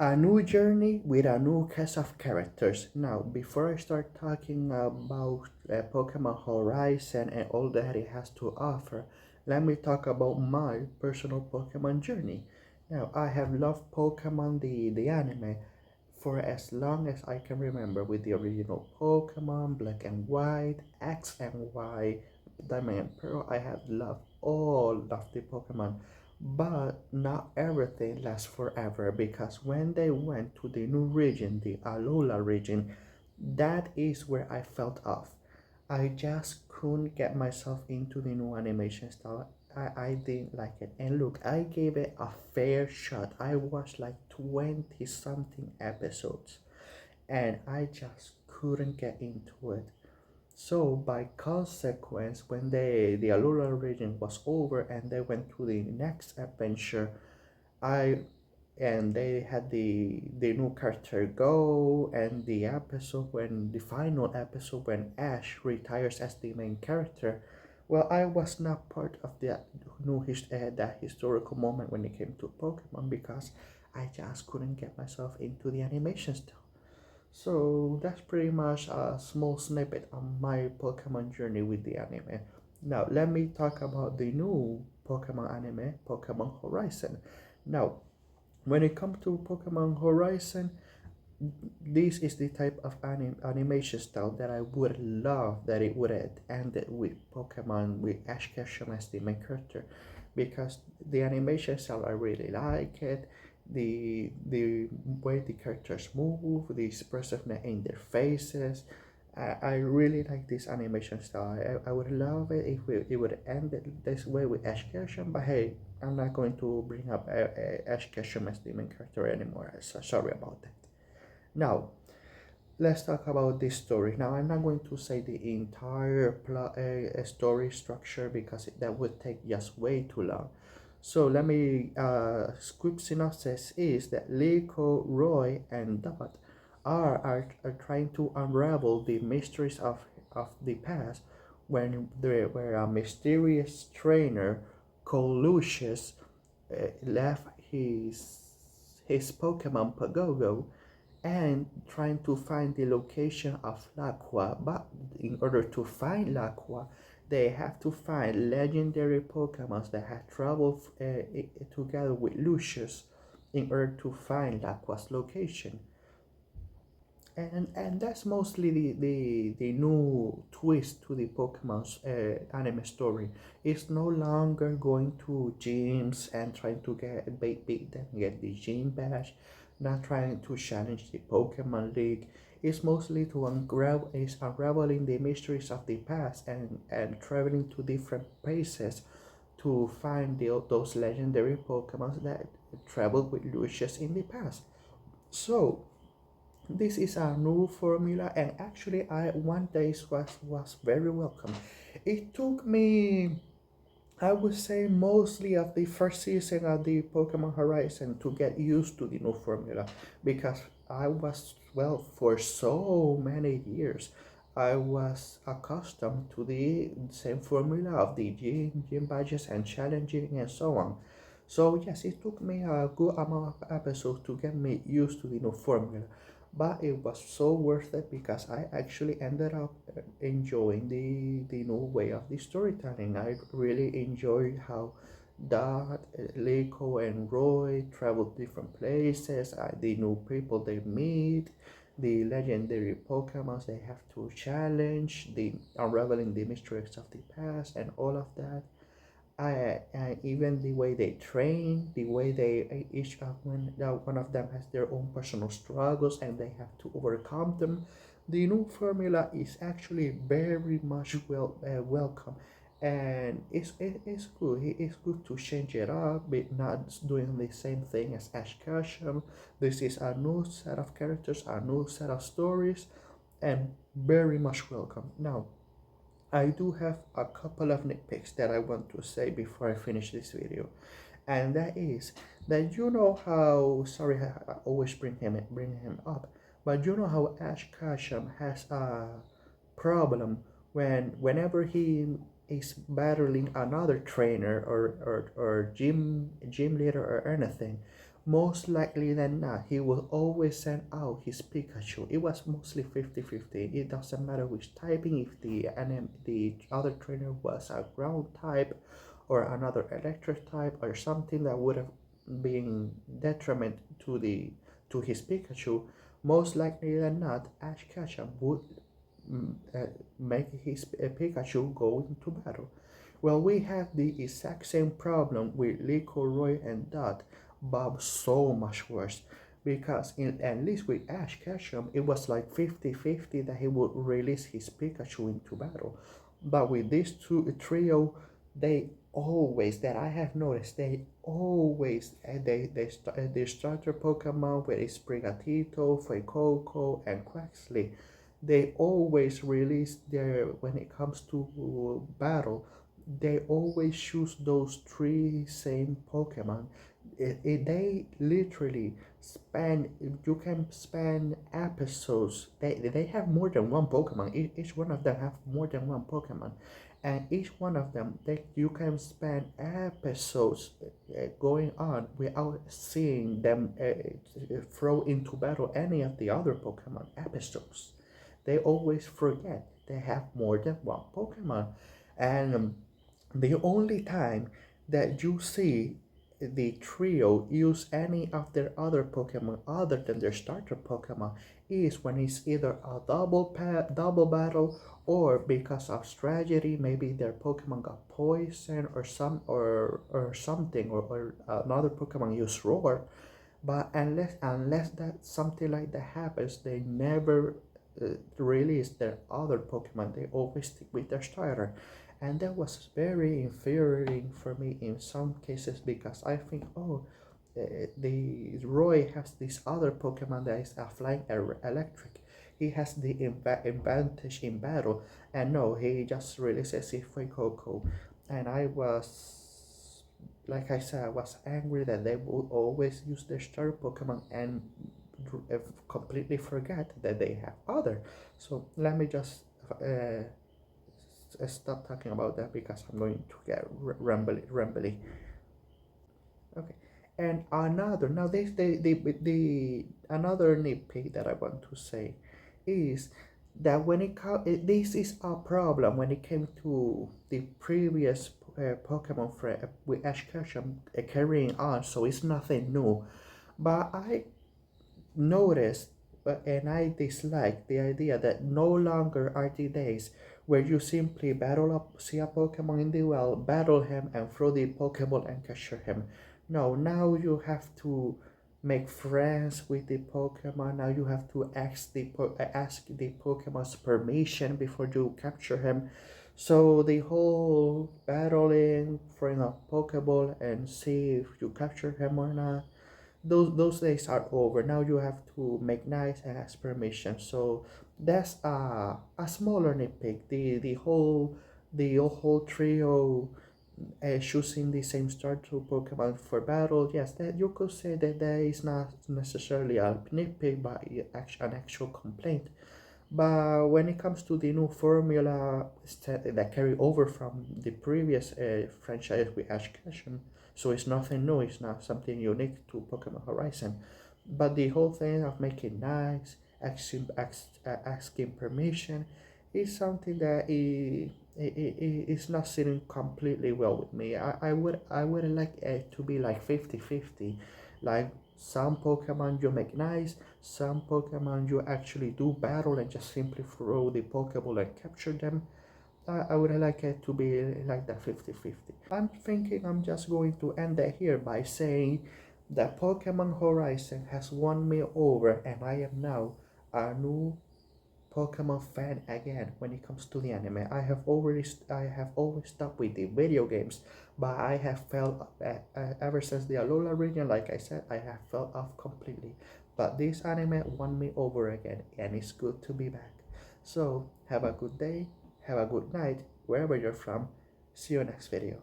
A new journey with a new cast of characters. Now, before I start talking about Pokemon Horizon and all that it has to offer, let me talk about my personal Pokemon journey. Now, I have loved Pokemon the anime for as long as I can remember, with the original Pokemon, Black and White, X and Y, Diamond and Pearl. I have loved all of the Pokemon, but not everything lasts forever, because when they went to the new region, the Alola region, that is where I felt off. I just couldn't get myself into the new animation style. I didn't like it. And look, I gave it a fair shot. I watched like 20 something episodes and I just couldn't get into it. So by consequence, when the Alola region was over and they went to the next adventure, I and they had the new character go, and the final episode when Ash retires as the main character. Well, I was not part of that historical moment when it came to Pokemon, because I just couldn't get myself into the animation style. So that's pretty much a small snippet on my Pokemon journey with the anime. Now let me talk about the new Pokemon anime, Pokemon Horizon. Now, when it comes to Pokemon Horizon, this is the type of animation style that I would love that it would have ended with Pokemon with Ash Ketchum as the main character, because the animation style I really like it. The way the characters move, the expressiveness in their faces. I really like this animation style. I would love it if it would end it this way with Ash Ketchum, but hey, I'm not going to bring up Ash Ketchum as the main character anymore. So sorry about that. Now, let's talk about this story. Now, I'm not going to say the entire plot, story structure, because that would take just way too long. So let me, quick synopsis is that Liko, Roy, and Dot are trying to unravel the mysteries of the past, when there were a mysterious trainer called Lucius left his Pokemon Pagogo and trying to find the location of Laqua. But in order to find Laqua, they have to find legendary Pokemons that have traveled together with Lucius in order to find Laqua's location. And that's mostly the new twist to the Pokemon's anime story. It's no longer going to gyms and trying to beat them, get the gym badge, not trying to challenge the Pokemon League. It's mostly to unraveling the mysteries of the past, and traveling to different places to find those legendary Pokemons that traveled with Lucius in the past. So this is a new formula, and actually I one day was very welcome. It took me, I would say, mostly of the first season of the Pokemon Horizon to get used to the new formula, because I was, well, for so many years I was accustomed to the same formula of the gym badges and challenging and so on. So yes, it took me a good amount of episodes to get me used to the new formula, but it was so worth it, because I actually ended up enjoying the new way of the storytelling. I really enjoyed how Dot, Liko, and Roy travel different places, the new people they meet, the legendary Pokemons they have to challenge, the unraveling the mysteries of the past, and all of that. Even the way they train, the way they each of one of them has their own personal struggles and they have to overcome them. The new formula is actually very much welcome, and it's good. It's good to change it up, but not doing the same thing as Ash Ketchum. This is a new set of characters, a new set of stories, and very much welcome. Now, I do have a couple of nitpicks that I want to say before I finish this video, and that is that, you know how, sorry, I always bring him up, but you know how Ash Ketchum has a problem whenever he is battling another trainer or gym leader or anything. most likely than not, he will always send out his Pikachu. It was mostly 50-50. It doesn't matter which typing, if the other trainer was a ground type or another electric type or something that would have been detriment to his Pikachu, most likely than not, Ash Ketchum would make his Pikachu go into battle. Well, we have the exact same problem with Lico, Roy, and Dot, but so much worse. Because at least with Ash Ketchum, it was like 50-50 that he would release his Pikachu into battle. But with these two trio, they always, that I have noticed, they always, their starter Pokemon, whether it's Sprigatito, Fuecoco, and Quaxley, they always release their, when it comes to battle, they always choose those three same Pokemon. They literally span, you can span episodes. They have more than one Pokemon. Each one of them have more than one Pokemon, and each one of them, you can span episodes going on without seeing them throw into battle any of the other Pokemon episodes. They always forget they have more than one Pokemon, and the only time that you see the trio use any of their other Pokemon other than their starter Pokemon is when it's either a double battle, or because of strategy, maybe their Pokemon got poisoned or something, or another Pokemon used Roar. But unless that something like that happens, they never release their other Pokemon. They always stick with their starter, and that was very infuriating for me in some cases, because I think, oh, the Roy has this other Pokemon that is a flying electric. He has the advantage in battle, and no, he just releases it for Coco. And I was, like I said, I was angry that they would always use their starter Pokemon and completely forget that they have other. So let me just stop talking about that, because I'm going to get rambly. Okay, and another, now this the another nitpick that I want to say is that when this is a problem when it came to the previous Pokemon with Ash Ketchum carrying on, so it's nothing new. But I noticed, and I dislike the idea that no longer are the days where you simply battle up, see a Pokemon in the wild, battle him, and throw the Pokeball and capture him. No, now you have to make friends with the Pokemon. Now you have to ask the Pokemon's permission before you capture him. So the whole battling, throwing a Pokeball and see if you capture him or not, those days are over. Now you have to make nice and ask permission. So that's a smaller nitpick. The whole trio choosing the same start to Pokemon for battle. Yes, that you could say that that is not necessarily a nitpick, but an actual complaint. But when it comes to the new formula that carry over from the previous franchise with Ash Ketchum, so it's nothing new, it's not something unique to Pokemon Horizon. But the whole thing of making nice, asking permission, is something that is not sitting completely well with me. I would like it to be like 50-50, like some Pokemon you make nice, some Pokemon you actually do battle and just simply throw the Pokeball and capture them. I would like it to be like that 50-50. I'm thinking I'm just going to end it here by saying that Pokemon Horizon has won me over, and I am now a new Pokemon fan again when it comes to the anime. I have always stopped with the video games, but I have felt ever since the Alola region, like I said, I have felt off completely. But this anime won me over again, and it's good to be back. So have a good day, have a good night, wherever you're from. See you next video.